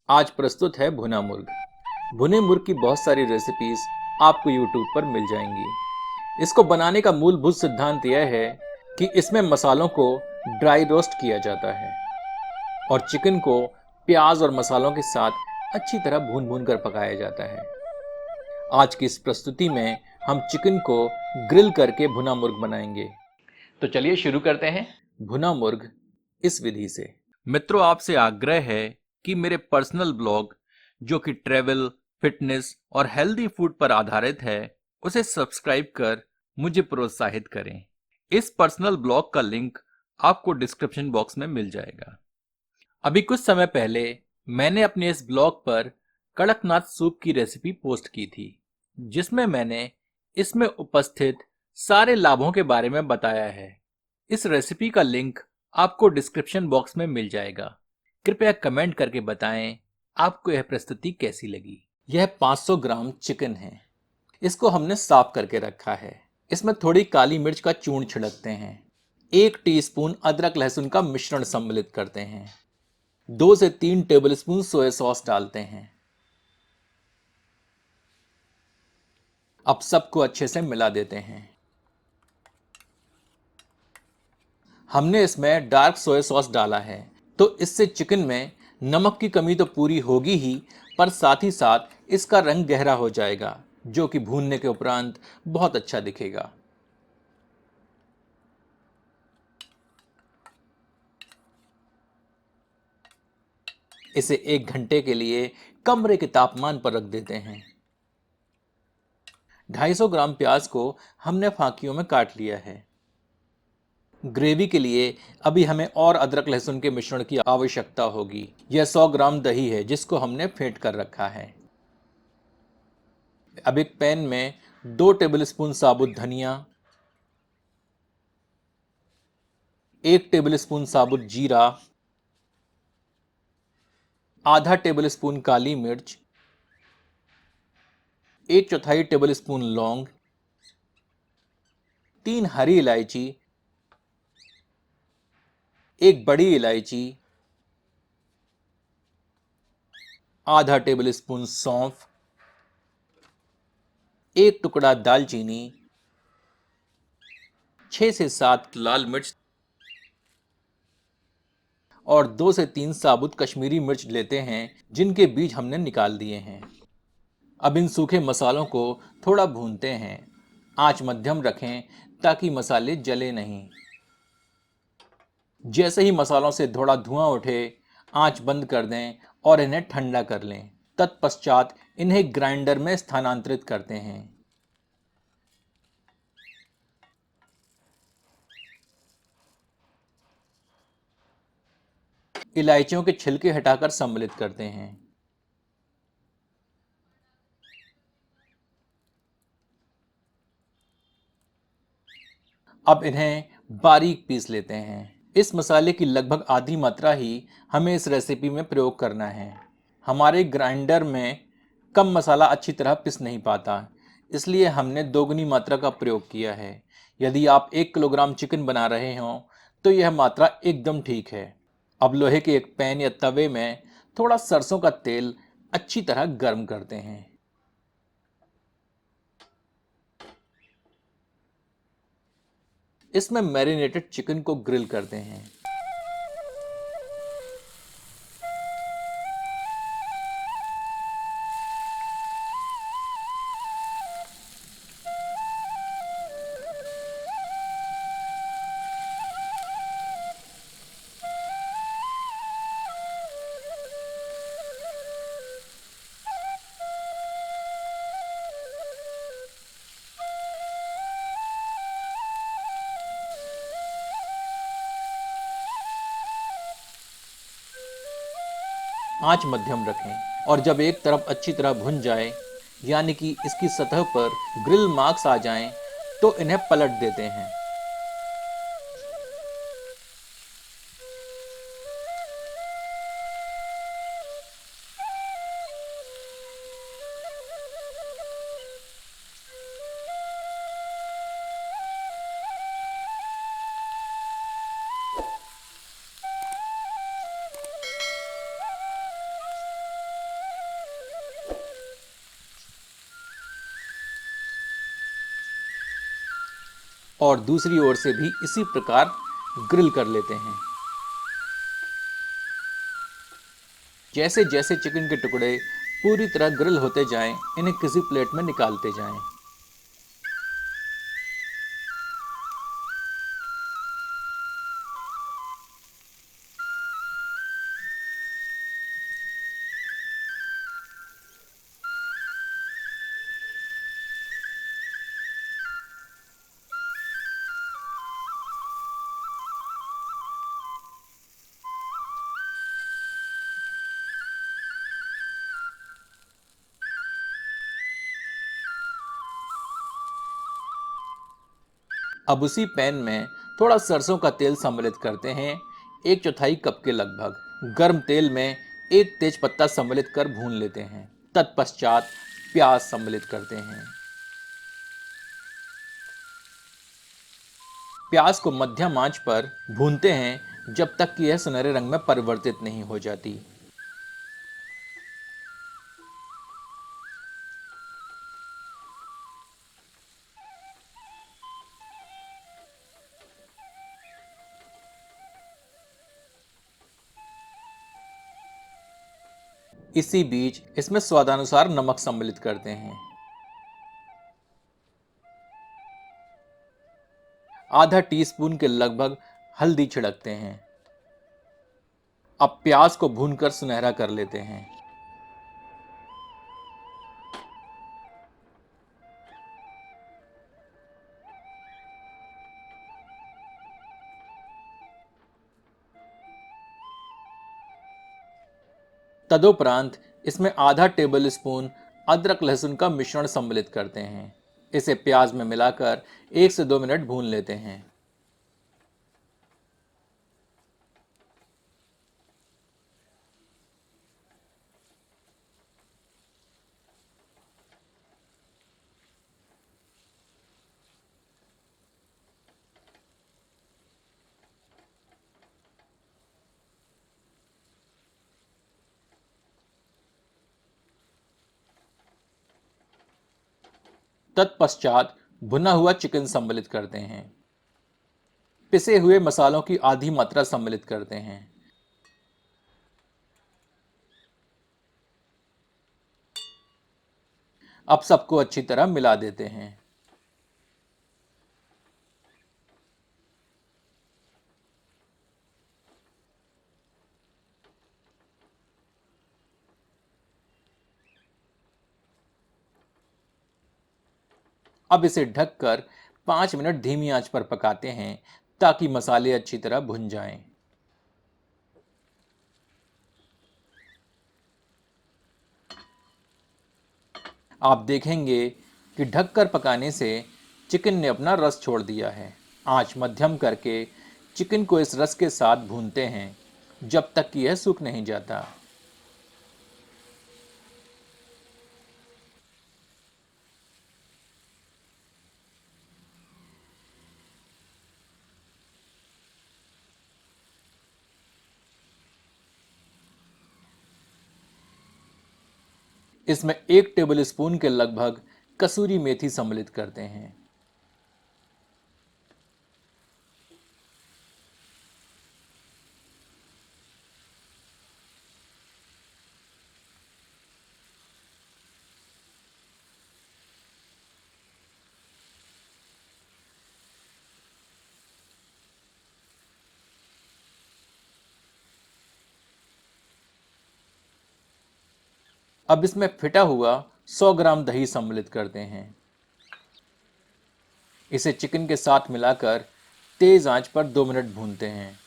आज प्रस्तुत है भुना मुर्ग। भुने मुर्ग की बहुत सारी रेसिपीज आपको यूट्यूब पर मिल जाएंगी। इसको बनाने का मूलभूत सिद्धांत यह है कि इसमें मसालों को ड्राई रोस्ट किया जाता है और चिकन को प्याज और मसालों के साथ अच्छी तरह भून भून कर पकाया जाता है। आज की इस प्रस्तुति में हम चिकन को ग्रिल करके भुना मुर्ग बनाएंगे। तो चलिए शुरू करते हैं भुना मुर्ग इस विधि से। मित्रों, आपसे आग्रह है कि मेरे पर्सनल ब्लॉग जो कि ट्रैवल, फिटनेस और हेल्दी फूड पर आधारित है, उसे सब्सक्राइब कर मुझे प्रोत्साहित करें। इस पर्सनल ब्लॉग का लिंक आपको डिस्क्रिप्शन बॉक्स में मिल जाएगा। अभी कुछ समय पहले मैंने अपने इस ब्लॉग पर कड़कनाथ सूप की रेसिपी पोस्ट की थी, जिसमें मैंने इसमें उपस्थित सारे लाभों के बारे में बताया है। इस रेसिपी का लिंक आपको डिस्क्रिप्शन बॉक्स में मिल जाएगा। कृपया कमेंट करके बताएं आपको यह प्रस्तुति कैसी लगी। यह 500 ग्राम चिकन है। इसको हमने साफ करके रखा है। इसमें थोड़ी काली मिर्च का चूर्ण छिड़कते हैं। 1 टीस्पून अदरक लहसुन का मिश्रण सम्मिलित करते हैं। 2 से 3 टेबलस्पून सोया सॉस डालते हैं। अब सबको अच्छे से मिला देते हैं। हमने इसमें डार्क सोया सॉस डाला है, तो इससे चिकन में नमक की कमी तो पूरी होगी ही, पर साथ ही साथ इसका रंग गहरा हो जाएगा, जो कि भूनने के उपरांत बहुत अच्छा दिखेगा। इसे 1 घंटे के लिए कमरे के तापमान पर रख देते हैं। 250 ग्राम प्याज को हमने फांकियों में काट लिया है। ग्रेवी के लिए अभी हमें और अदरक लहसुन के मिश्रण की आवश्यकता होगी। यह 100 ग्राम दही है, जिसको हमने फेंट कर रखा है। अब एक पैन में 2 टेबलस्पून साबुत धनिया, 1 टेबलस्पून साबुत जीरा, आधा टेबलस्पून काली मिर्च, 1/4 टेबलस्पून लौंग, 3 हरी इलायची, 1 बड़ी इलायची, आधा टेबलस्पून सौंफ, 1 टुकड़ा दालचीनी, 6 से 7 लाल मिर्च और 2 से 3 साबुत कश्मीरी मिर्च लेते हैं, जिनके बीज हमने निकाल दिए हैं। अब इन सूखे मसालों को थोड़ा भूनते हैं। आंच मध्यम रखें ताकि मसाले जले नहीं। जैसे ही मसालों से थोड़ा धुआं उठे, आंच बंद कर दें और इन्हें ठंडा कर लें। तत्पश्चात इन्हें ग्राइंडर में स्थानांतरित करते हैं। इलायचियों के छिलके हटाकर सम्मिलित करते हैं। अब इन्हें बारीक पीस लेते हैं। इस मसाले की लगभग आधी मात्रा ही हमें इस रेसिपी में प्रयोग करना है। हमारे ग्राइंडर में कम मसाला अच्छी तरह पिस नहीं पाता, इसलिए हमने दोगुनी मात्रा का प्रयोग किया है। यदि आप 1 किलोग्राम चिकन बना रहे हों तो यह मात्रा एकदम ठीक है। अब लोहे के एक पैन या तवे में थोड़ा सरसों का तेल अच्छी तरह गर्म करते हैं। इसमें मैरिनेटेड चिकन को ग्रिल करते हैं। आंच मध्यम रखें और जब एक तरफ अच्छी तरह भुन जाए, यानी कि इसकी सतह पर ग्रिल मार्क्स आ जाएं, तो इन्हें पलट देते हैं। और दूसरी ओर से भी इसी प्रकार ग्रिल कर लेते हैं। जैसे जैसे चिकन के टुकड़े पूरी तरह ग्रिल होते जाएं, इन्हें किसी प्लेट में निकालते जाएं। अब उसी पैन में थोड़ा सरसों का तेल सम्मिलित करते हैं, 1/4 कप के लगभग। गर्म तेल में एक तेज पत्ता सम्मिलित कर भून लेते हैं। तत्पश्चात प्याज सम्मिलित करते हैं। प्याज को मध्यम आंच पर भूनते हैं जब तक कि यह सुनहरे रंग में परिवर्तित नहीं हो जाती। इसी बीच इसमें स्वादानुसार नमक सम्मिलित करते हैं। आधा टीस्पून के लगभग हल्दी छिड़कते हैं। अब प्याज को भूनकर सुनहरा कर लेते हैं। तदुपरांत इसमें आधा टेबल स्पून अदरक लहसुन का मिश्रण सम्मिलित करते हैं। इसे प्याज में मिलाकर 1 से 2 मिनट भून लेते हैं। तत्पश्चात भुना हुआ चिकन सम्मिलित करते हैं। पिसे हुए मसालों की आधी मात्रा सम्मिलित करते हैं। अब सबको अच्छी तरह मिला देते हैं। अब इसे ढककर 5 मिनट धीमी आंच पर पकाते हैं ताकि मसाले अच्छी तरह भुन जाएं। आप देखेंगे कि ढककर पकाने से चिकन ने अपना रस छोड़ दिया है। आंच मध्यम करके चिकन को इस रस के साथ भूनते हैं जब तक कि यह सूख नहीं जाता। इसमें 1 टेबल स्पून के लगभग कसूरी मेथी सम्मिलित करते हैं। अब इसमें फिटा हुआ 100 ग्राम दही सम्मिलित करते हैं। इसे चिकन के साथ मिलाकर तेज आंच पर 2 मिनट भूनते हैं।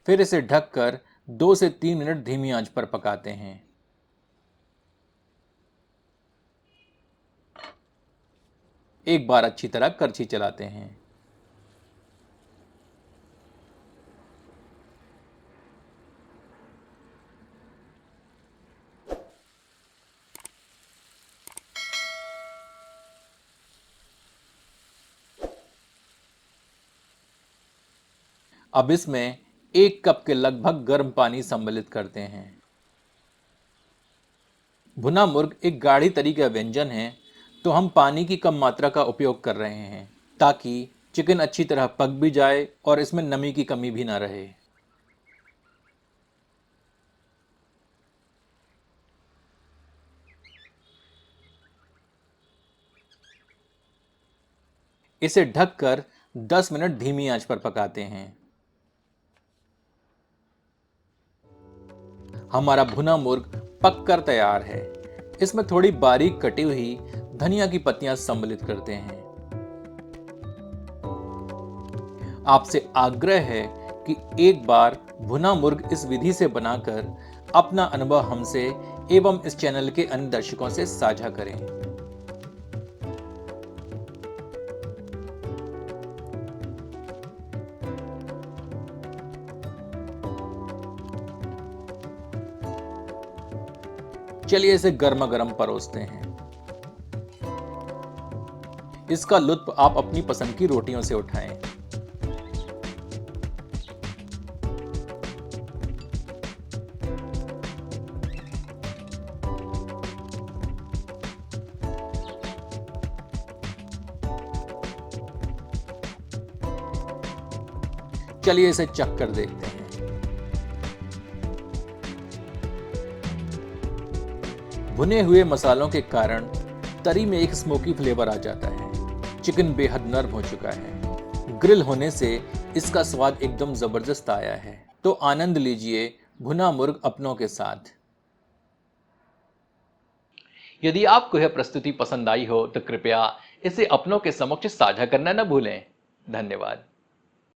फिर इसे ढककर 2 से 3 मिनट धीमी आंच पर पकाते हैं। एक बार अच्छी तरह करछी चलाते हैं। अब इसमें 1 कप के लगभग गर्म पानी सम्मिलित करते हैं। भुना मुर्ग एक गाढ़ी तरी का व्यंजन है, तो हम पानी की कम मात्रा का उपयोग कर रहे हैं ताकि चिकन अच्छी तरह पक भी जाए और इसमें नमी की कमी भी ना रहे। इसे ढककर 10 मिनट धीमी आंच पर पकाते हैं। हमारा भुना मुर्ग पककर तैयार है। इसमें थोड़ी बारीक कटी हुई धनिया की पत्तियां सम्मिलित करते हैं। आपसे आग्रह है कि एक बार भुना मुर्ग इस विधि से बनाकर अपना अनुभव हमसे एवं इस चैनल के अन्य दर्शकों से साझा करें। चलिए इसे गर्मा गर्म परोसते हैं। इसका लुत्फ आप अपनी पसंद की रोटियों से उठाएं। चलिए इसे चख कर देखते हैं। भुने हुए मसालों के कारण तरी में एक स्मोकी फ्लेवर आ जाता है। चिकन बेहद नरम हो चुका है। ग्रिल होने से इसका स्वाद एकदम जबरदस्त आया है। तो आनंद लीजिए भुना मुर्ग अपनों के साथ। यदि आपको यह प्रस्तुति पसंद आई हो तो कृपया इसे अपनों के समक्ष साझा करना न भूलें। धन्यवाद।